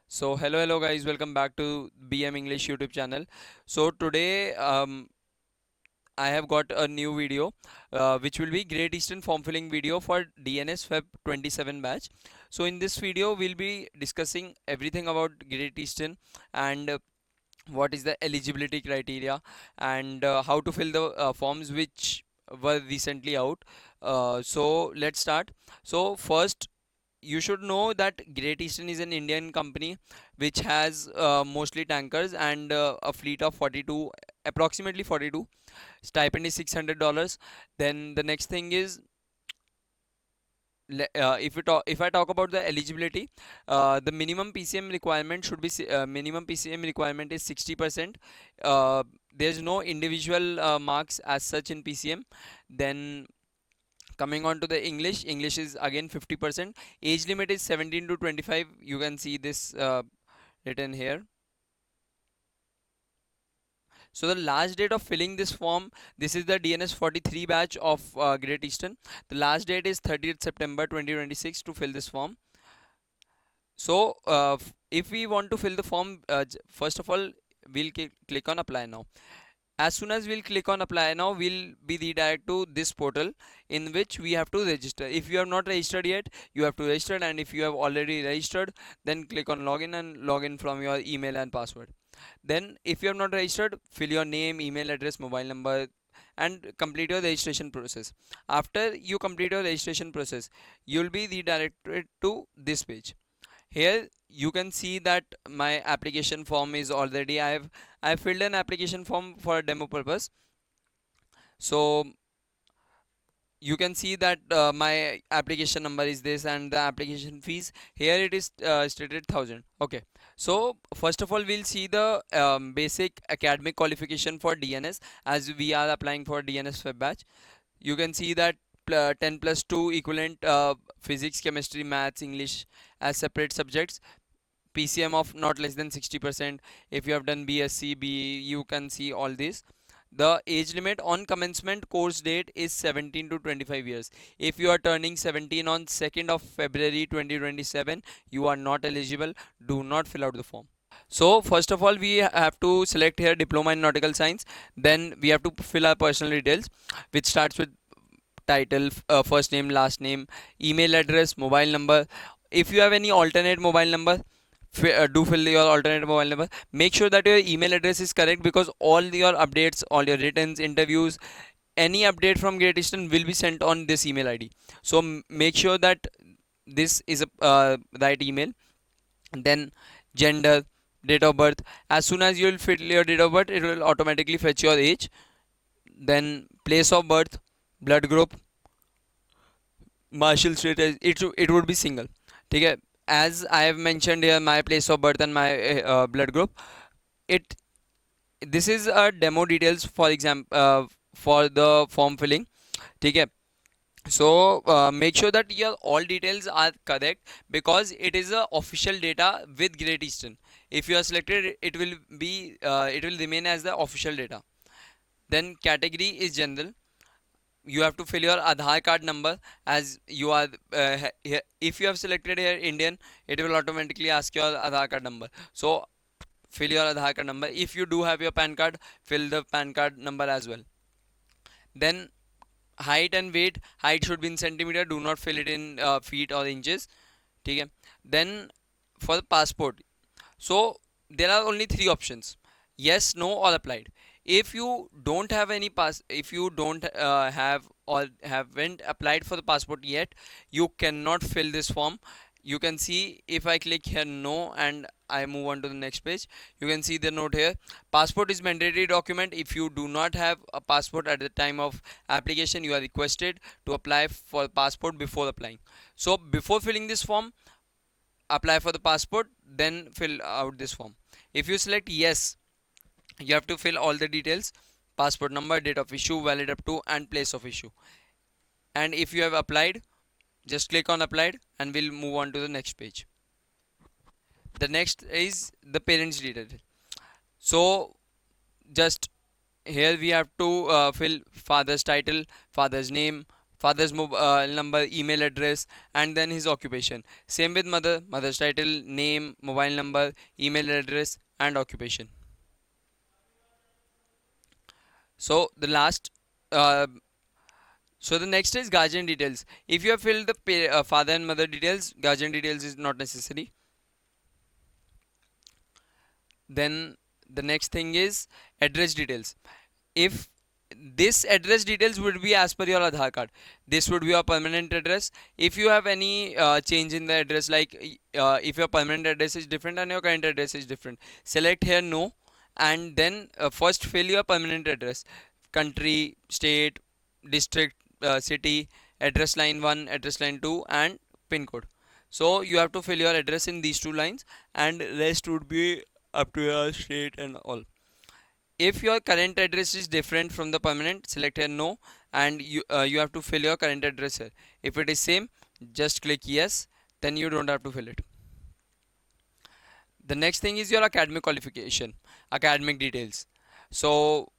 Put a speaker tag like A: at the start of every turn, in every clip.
A: So hello guys, welcome back to BM English YouTube channel. So today I have got a new video which will be Great Eastern form filling video for DNS Feb 27 batch. So in this video we'll be discussing everything about Great Eastern and what is the eligibility criteria and how to fill the forms which were recently out. So let's start. So first, you should know that Great Eastern is an Indian company which has mostly tankers and a fleet of 42, approximately 42. Stipend is $600. Then the next thing is, if I talk about the eligibility, the minimum PCM requirement should be minimum PCM requirement is 60%. There's no individual marks as such in PCM. Then coming on to the English is again 50%. Age limit is 17 to 25. You can see this written here. So the last date of filling this form, this is the DNS 43 batch of Great Eastern. The last date is 30th September 2026 to fill this form. So if we want to fill the form, first of all, we'll click on apply now. As soon as we'll click on apply now, we'll be redirected to this portal in which we have to register. If you have not registered yet, you have to register, and if you have already registered, then click on login and log in from your email and password. Then if you have not registered, fill your name, email address, mobile number and complete your registration process. After you complete your registration process, you'll be redirected to this page. Here you can see that my application form is already I filled an application form for a demo purpose. So you can see that my application number is this and the application fees here it is stated 1000. Okay, so first of all we'll see the basic academic qualification for DNS as we are applying for DNS web batch. You can see that 10 plus 2 equivalent physics, chemistry, maths, English as separate subjects, PCM of not less than 60%. If you have done BSc, BE, you can see all this. The age limit on commencement course date is 17 to 25 years. If you are turning 17 on 2nd of February 2027, you are not eligible. Do not fill out the form. So first of all, we have to select here diploma in nautical science. Then we have to fill our personal details, which starts with title, first name, last name, email address, mobile number. If you have any alternate mobile number, do fill your alternate mobile number. Make sure that your email address is correct because all your updates, all your returns, interviews, any update from Great Eastern will be sent on this email ID. So make sure that this is a right email. And then gender, date of birth. As soon as you will fill your date of birth, it will automatically fetch your age. Then place of birth, blood group, Marshall Street, it would be single. Okay, as I have mentioned here, my place of birth and my blood group. It This is a demo details for example for the form filling. Okay, so make sure that your all details are correct because it is a official data with Great Eastern. If you are selected, it will remain as the official data. Then category is general. You have to fill your Aadhaar card number as you are if you have selected here Indian, it will automatically ask your Aadhaar card number. So fill your Aadhaar card number. If you do have your PAN card, fill the PAN card number as well. Then height and weight. Height should be in centimeter. Do not fill it in feet or inches. Okay. Then for the passport, so there are only three options: yes, no, or applied. If you don't have any if you don't have or haven't applied for the passport yet, you cannot fill this form. You can see if I click here no and I move on to the next page, you can see the note here: passport is mandatory document. If you do not have a passport at the time of application, you are requested to apply for passport before applying. So before filling this form, apply for the passport, then fill out this form. If you select yes, you have to fill all the details: passport number, date of issue, valid up to, and place of issue. And if you have applied, just click on applied and we'll move on to the next page. The next is the parents detail. So just here we have to fill father's title, father's name, father's mobile number, email address, and then his occupation. Same with mother, mother's title, name, mobile number, email address, and occupation. So the last, uh, so the next is guardian details. If you have filled the father and mother details, guardian details is not necessary. Then the next thing is address details. If this address details would be as per your Aadhaar card, this would be your permanent address. If you have any change in the address, like if your permanent address is different and your current address is different, select here no, and then first fill your permanent address, country, state, district, city, address line 1, address line 2, and pin code. So you have to fill your address in these two lines, and rest would be up to your state and all. If your current address is different from the permanent, select here no, and you have to fill your current address here. If it is same, just click yes, then you don't have to fill it. The next thing is your academic qualification, academic details. So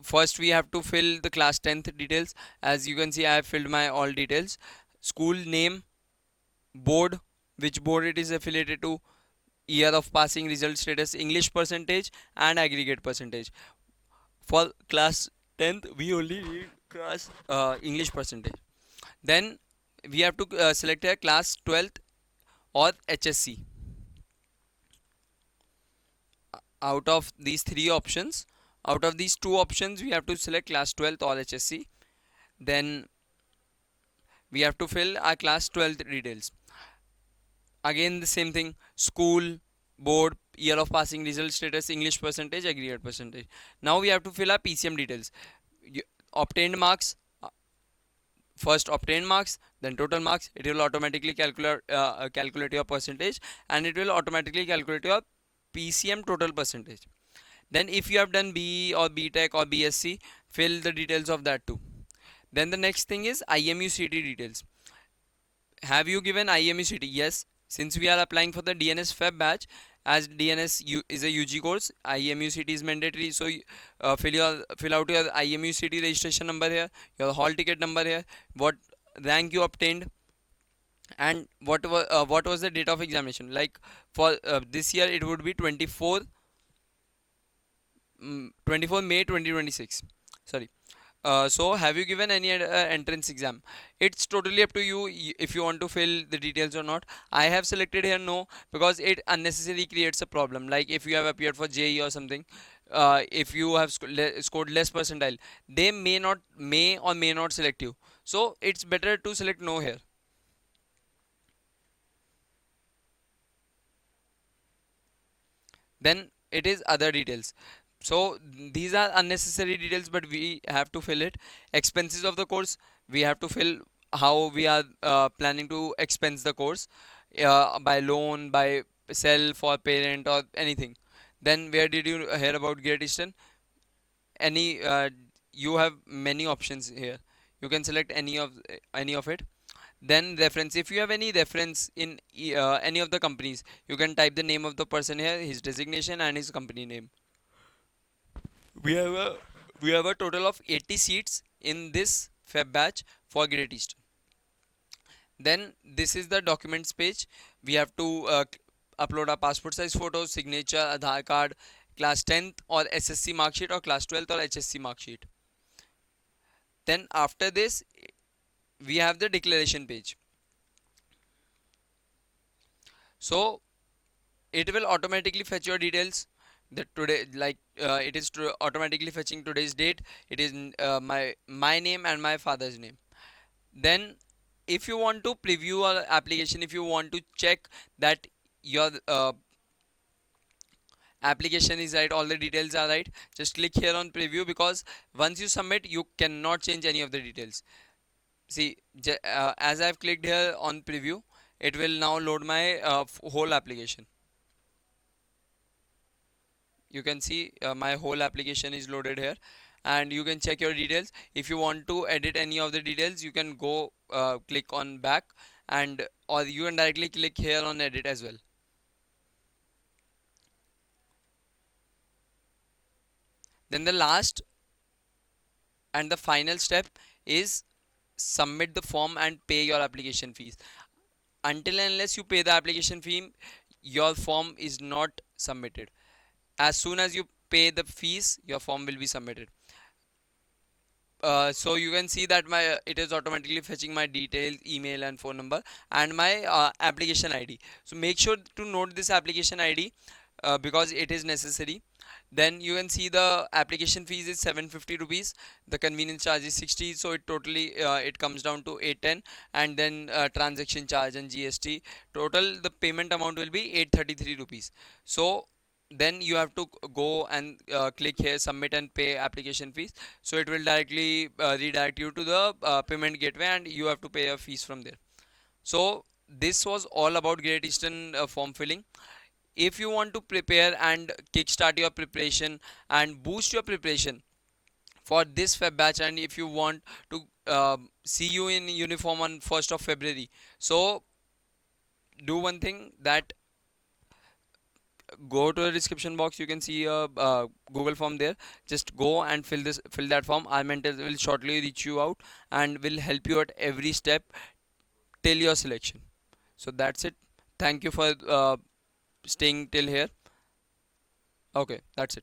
A: first we have to fill the class 10th details. As you can see, I have filled my all details: school name, board, which board it is affiliated to, year of passing, result status, English percentage, and aggregate percentage. For class 10th, we only need class English percentage. Then we have to select a class 12th or HSC. Out of these three options, out of these two options, we have to select class 12th or HSC. Then we have to fill our class 12th details. Again the same thing: school, board, year of passing, result status, English percentage, aggregate percentage. Now we have to fill our PCM details. Obtained marks, first obtained marks, then total marks. It will automatically calculate your percentage, and it will automatically calculate your PCM total percentage. Then if you have done BE or BTech or BSc, fill the details of that too. Then the next thing is IMUCT details. Have you given IMUCT? Yes. Since we are applying for the DNS Feb batch, as DNS is a UG course, IMUCT is mandatory. So fill out your IMUCT registration number here, your hall ticket number here, what rank you obtained, and what was the date of examination. Like for this year, it would be 24 May 2026. Sorry. So have you given any entrance exam? It's totally up to you if you want to fill the details or not. I have selected here no, because it unnecessarily creates a problem. Like if you have appeared for JE or something, if you have scored less percentile, they may or may not select you. So it's better to select no here. Then it is other details. So these are unnecessary details, but we have to fill it. Expenses of the course, we have to fill how we are planning to expense the course, by loan, by self or parent or anything. Then where did you hear about Great Eastern? Any you have many options here. You can select any of it. Then reference, if you have any reference in any of the companies, you can type the name of the person here, his designation, and his company name. We have a we have a total of 80 seats in this Feb batch for Great Eastern. Then this is the documents page. We have to upload our passport size photo, signature, Aadhaar card, class 10th or SSC mark sheet, or class 12th or HSC mark sheet. Then after this, we have the declaration page. So it will automatically fetch your details, that today, like it is automatically fetching today's date. It is my name and my father's name. Then if you want to preview our application, if you want to check that your application is right, all the details are right, just click here on preview, because once you submit, you cannot change any of the details. See, as I've clicked here on preview, it will now load my whole application. You can see my whole application is loaded here, and you can check your details. If you want to edit any of the details, you can go click on back, and or you can directly click here on edit as well. Then the last and the final step is submit the form and pay your application fees. Until and unless you pay the application fee, your form is not submitted. As soon as you pay the fees, your form will be submitted. So you can see that my it is automatically fetching my details, email and phone number, and my application ID. So make sure to note this application ID because it is necessary. Then you can see the application fees is 750 rupees, the convenience charge is 60, so it totally it comes down to 810, and then transaction charge and GST, total the payment amount will be 833 rupees. So then you have to go and click here submit and pay application fees, so it will directly redirect you to the payment gateway and you have to pay a fees from there. So this was all about Great Eastern form filling. If you want to prepare and kickstart your preparation and boost your preparation for this Feb batch, and if you want to see you in uniform on 1st of February, so do one thing, that go to the description box, you can see a Google form there. Just go and fill that form. Our mentor will shortly reach you out and will help you at every step till your selection. So that's it. Thank you for staying till here. Okay, that's it.